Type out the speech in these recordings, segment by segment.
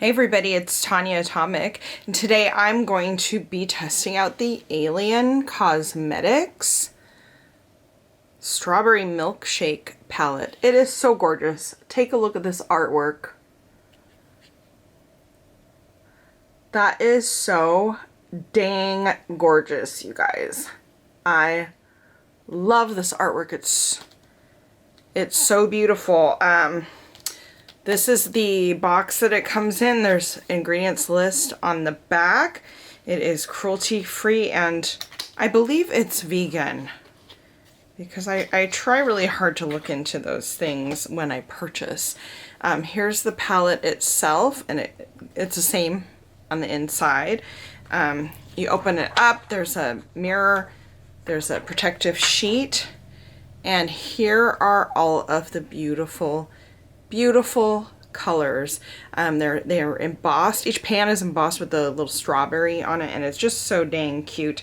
Hey everybody, it's Tanya Atomic, and today I'm going to be testing out the Alien Cosmetics Strawberry Milkshake palette. It is so gorgeous. Take a look at this artwork. That is so dang gorgeous, you guys. I love this artwork. It's so beautiful. This is the box that it comes in. There's ingredients list on the back. It is cruelty free and I believe it's vegan because I try really hard to look into those things when I purchase. Here's the palette itself, and it's the same on the inside. You open it up, there's a mirror, there's a protective sheet, and here are all of the beautiful colors. They're embossed. Each pan is embossed with a little strawberry on it, and it's just so dang cute.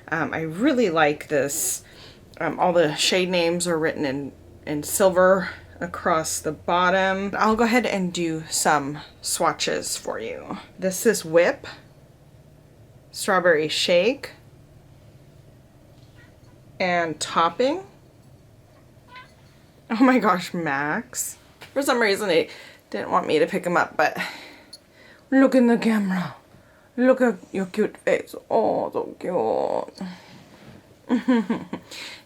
I really like this. All the shade names are written in silver across the bottom. I'll go ahead and do some swatches for you. This is Whip, Strawberry Shake, and Topping. Oh my gosh, Max. For some reason, they didn't want me to pick him up, but look in the camera. Look at your cute face. Oh, so cute.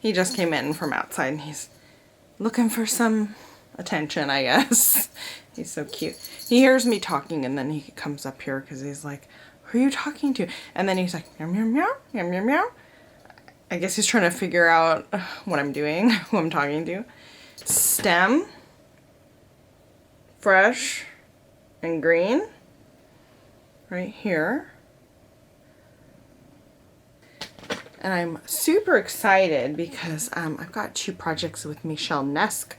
He just came in from outside and he's looking for some attention, I guess. He's so cute. He hears me talking and then he comes up here because he's like, who are you talking to? And then he's like, meow, meow, meow, meow, meow, meow. I guess he's trying to figure out what I'm doing, who I'm talking to. Stem, Fresh, and Green, right here. And I'm super excited because I've got two projects with Michelle Nesk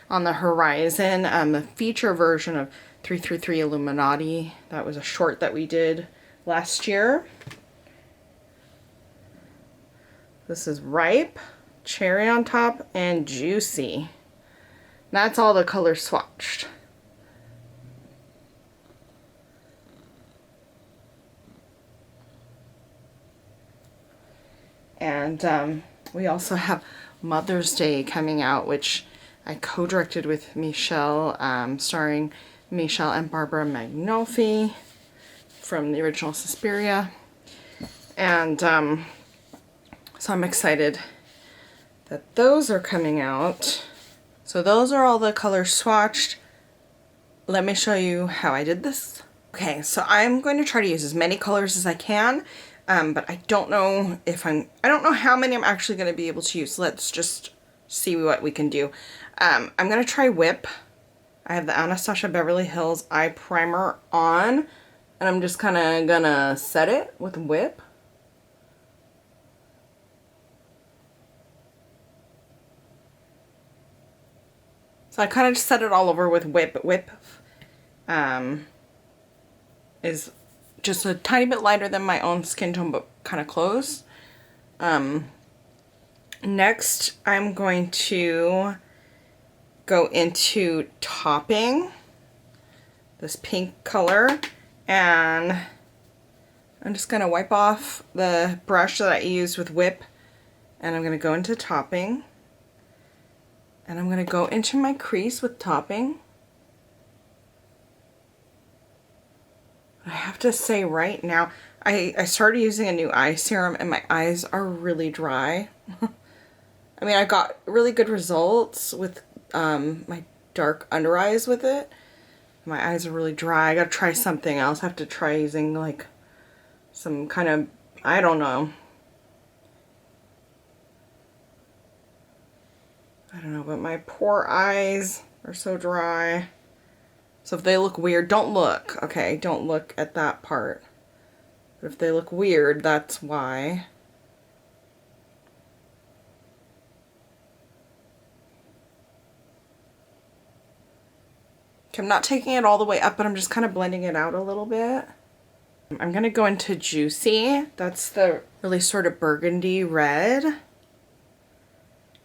on the horizon. The feature version of 333 Illuminati. That was a short that we did last year. This is Ripe, Cherry on top, and Juicy. That's all the colors swatched. And we also have Mother's Day coming out, which I co-directed with Michelle, starring Michelle and Barbara Magnolfi from the original Suspiria. And so I'm excited that those are coming out. So those are all the colors swatched. Let me show you how I did this. Okay, so I'm going to try to use as many colors as I can. But I don't know if I don't know how many I'm actually going to be able to use. Let's just see what we can do. I'm going to try Whip. I have the Anastasia Beverly Hills Eye Primer on, and I'm just kind of going to set it with Whip. So I kind of just set it all over with Whip. Whip is just a tiny bit lighter than my own skin tone, but kind of close. Next, I'm going to go into Topping, this pink color, and I'm just going to wipe off the brush that I used with Whip, and I'm going to go into Topping, and I'm going to go into my crease with Topping. I have to say right now, I started using a new eye serum and my eyes are really dry. I mean, I got really good results with my dark under eyes with it. My eyes are really dry. I gotta try something else. I have to try using like some kind of, I don't know. I don't know, but my poor eyes are so dry. So if they look weird, don't look, okay? Don't look at that part. But if they look weird, that's why. Okay, I'm not taking it all the way up, but I'm just kind of blending it out a little bit. I'm going to go into Juicy. That's the really sort of burgundy red.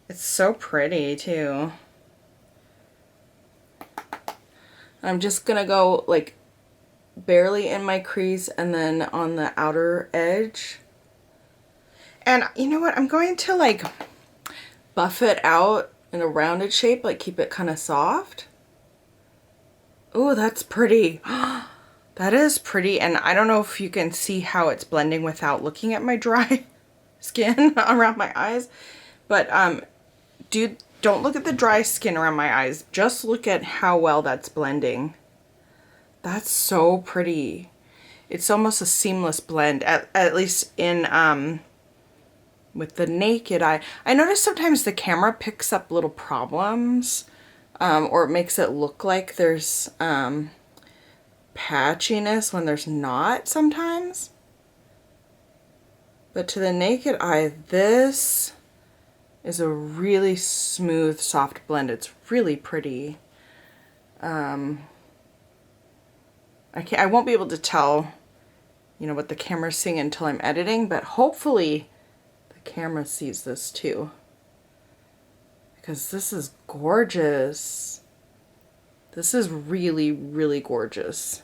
It's so pretty, too. I'm just gonna go like barely in my crease and then on the outer edge. And you know what? I'm going to like buff it out in a rounded shape, like keep it kind of soft. Oh, that's pretty. That is pretty. And I don't know if you can see how it's blending without looking at my dry skin around my eyes. But don't look at the dry skin around my eyes. Just look at how well that's blending. That's so pretty. It's almost a seamless blend, at least in with the naked eye. I notice sometimes the camera picks up little problems, or it makes it look like there's patchiness when there's not sometimes. But to the naked eye, this is a really smooth, soft blend. It's really pretty. I won't be able to tell, you know, what the camera's seeing until I'm editing, but hopefully the camera sees this too. Because this is gorgeous. This is really, really gorgeous.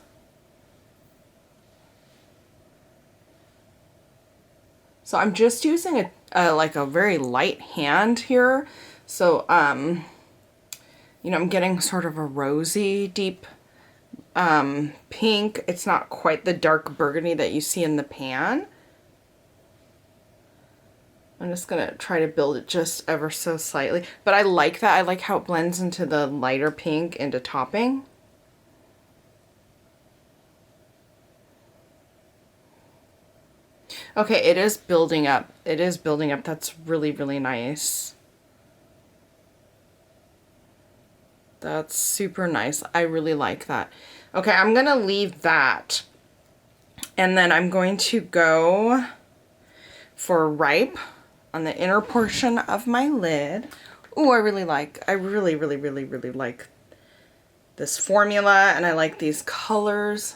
So I'm just using like a very light hand here. So, you know, I'm getting sort of a rosy, deep pink. It's not quite the dark burgundy that you see in the pan. I'm just gonna try to build it just ever so slightly. But I like that. I like how it blends into the lighter pink into topping. Okay, it is building up. It is building up. That's really, really nice. That's super nice. I really like that. Okay, I'm gonna leave that. And then I'm going to go for Ripe on the inner portion of my lid. Oh, I really, really, really like this formula, and I like these colors.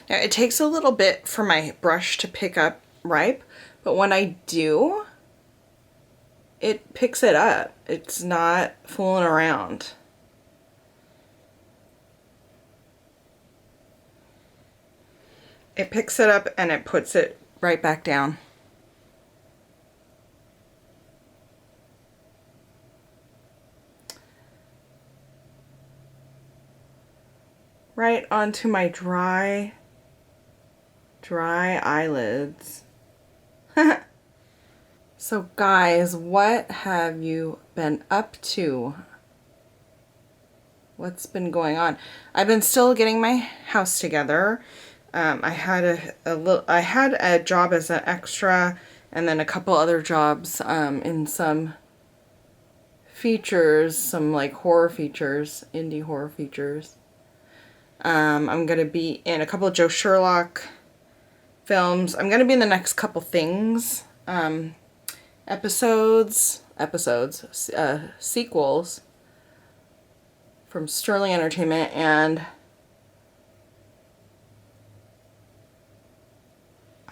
Now, it takes a little bit for my brush to pick up Ripe, but when I do, it picks it up. It's not fooling around. It picks it up and it puts it right back down. Right onto my dry eyelids. So guys, what have you been up to? What's been going on? I've been still getting my house together. I had a job as an extra, and then a couple other jobs in some features, some like horror features, indie horror features. I'm gonna be in a couple of Joe Sherlock films. I'm gonna be in the next couple things, sequels from Sterling Entertainment, and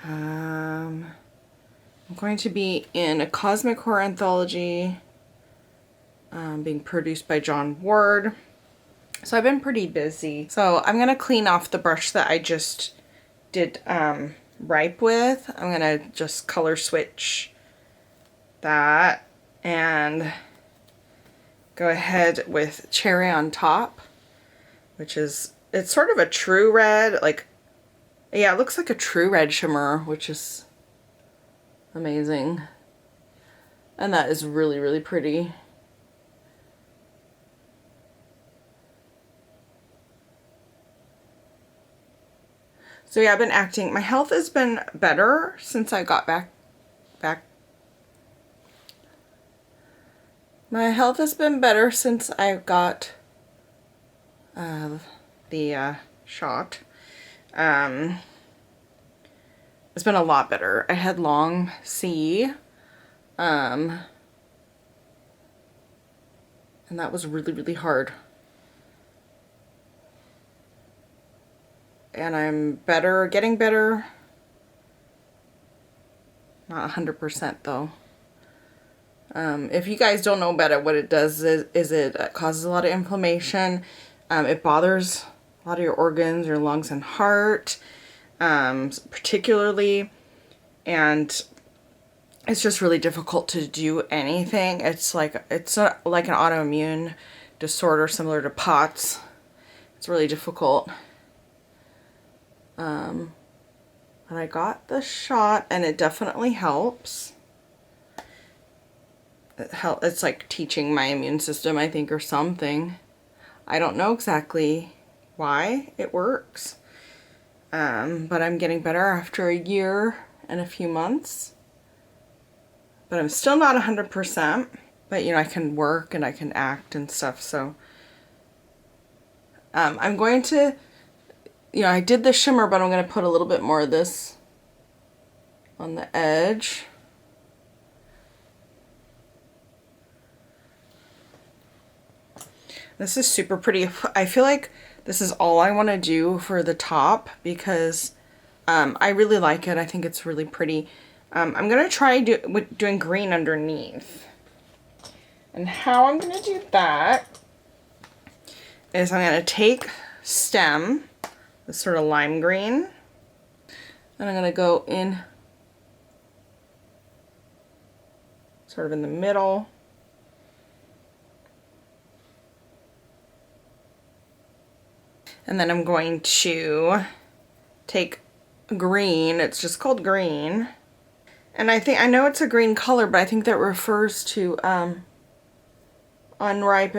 I'm going to be in a cosmic horror anthology being produced by John Ward. So I've been pretty busy. So I'm gonna clean off the brush that I just did Ripe with. I'm gonna just color switch that and go ahead with Cherry on Top, which is, it's sort of a true red, like, yeah, it looks like a true red shimmer, which is amazing. And that is really, really pretty. So yeah, I've been acting. My health has been better since I got back. My health has been better since I got the shot. It's been a lot better. I had long C, and that was really, really hard. And I'm better, getting better. Not 100% though. If you guys don't know about it, what it does is it causes a lot of inflammation. It bothers a lot of your organs, your lungs and heart, particularly. And it's just really difficult to do anything. It's like an autoimmune disorder similar to POTS. It's really difficult. And I got the shot and it definitely helps. It's like teaching my immune system, I think, or something. I don't know exactly why it works. But I'm getting better after a year and a few months. But I'm still not 100%. But, you know, I can work and I can act and stuff, so. I'm going to, you know, I did the shimmer, but I'm going to put a little bit more of this on the edge. This is super pretty. I feel like this is all I want to do for the top because I really like it. I think it's really pretty. I'm going to try doing green underneath. And how I'm going to do that is I'm going to take stem, this sort of lime green, and I'm going to go in sort of in the middle. And then I'm going to take green, it's just called green. And I know it's a green color, but I think that refers to unripe,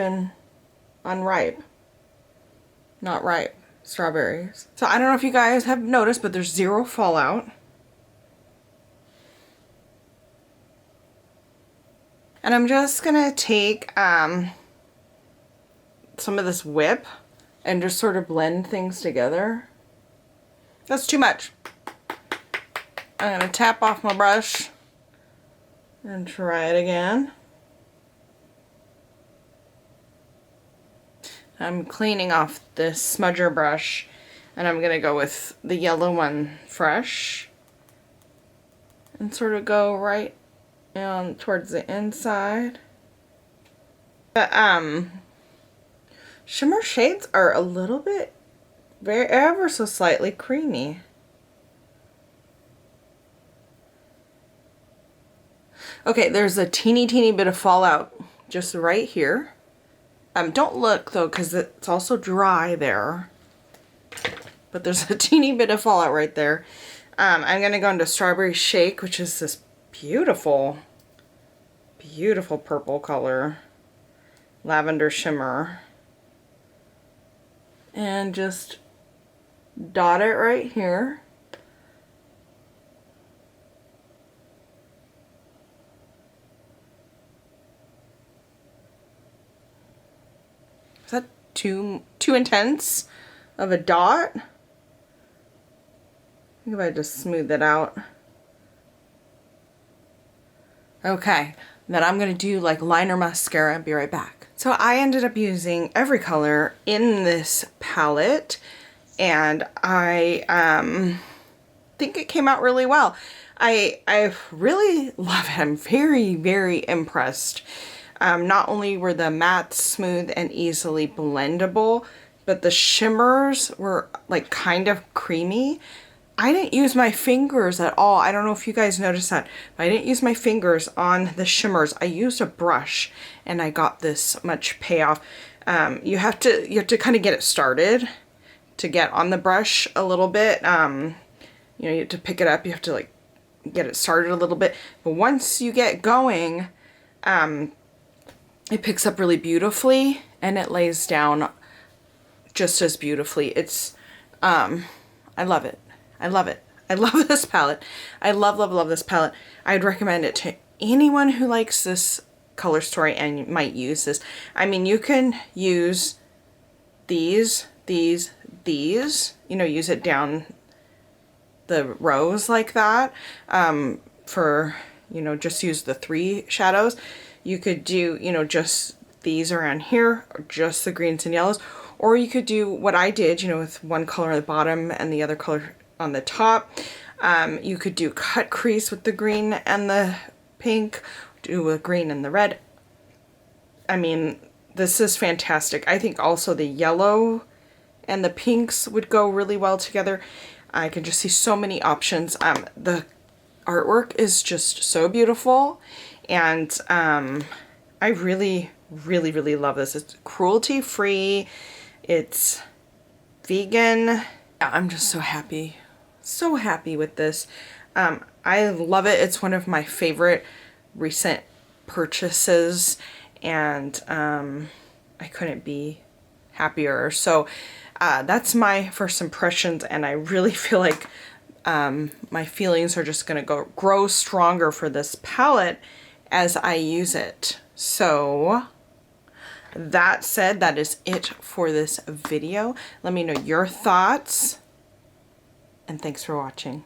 not ripe strawberries. So I don't know if you guys have noticed, but there's zero fallout. And I'm just gonna take some of this whip and just sort of blend things together. That's too much. I'm gonna tap off my brush and try it again. I'm cleaning off this smudger brush and I'm gonna go with the yellow one fresh and sort of go right on towards the inside. The shimmer shades are a little bit, ever so slightly creamy. Okay, there's a teeny bit of fallout just right here. Don't look though, because it's also dry there. But there's a teeny bit of fallout right there. I'm gonna go into Strawberry Shake, which is this beautiful purple color. Lavender shimmer. And just dot it right here. Is that too intense of a dot? I think if I just smooth it out. Okay, then I'm gonna do like liner mascara and be right back. So I ended up using every color in this palette and I think it came out really well. I really love it. I'm very impressed. Not only were the mattes smooth and easily blendable, but the shimmers were like kind of creamy. I didn't use my fingers at all. I don't know if you guys noticed that, but I didn't use my fingers on the shimmers. I used a brush and I got this much payoff. You have to kind of get it started to get on the brush a little bit. You know, you have to pick it up. You have to like get it started a little bit. But once you get going, it picks up really beautifully and it lays down just as beautifully. It's, I love it. I love it. I love this palette. I love this palette. I'd recommend it to anyone who likes this color story and might use this. I mean, you can use these, you know, use it down the rows like that. For, you know, just use the 3 shadows. You could do, you know, just these around here, or just the greens and yellows. Or you could do what I did, you know, with one color at the bottom and the other color on the top. You could do cut crease with the green and the pink, do a green and the red. I mean, this is fantastic. I think also the yellow and the pinks would go really well together. I can just see so many options. The artwork is just so beautiful, and I really, really, really love this. It's cruelty-free. It's vegan. Yeah, I'm just so happy. So happy with this. I love it. It's one of my favorite recent purchases, and I couldn't be happier. So that's my first impressions, and I really feel like my feelings are just going to grow stronger for this palette as I use it. So that said, that is it for this video. Let me know your thoughts, and thanks for watching.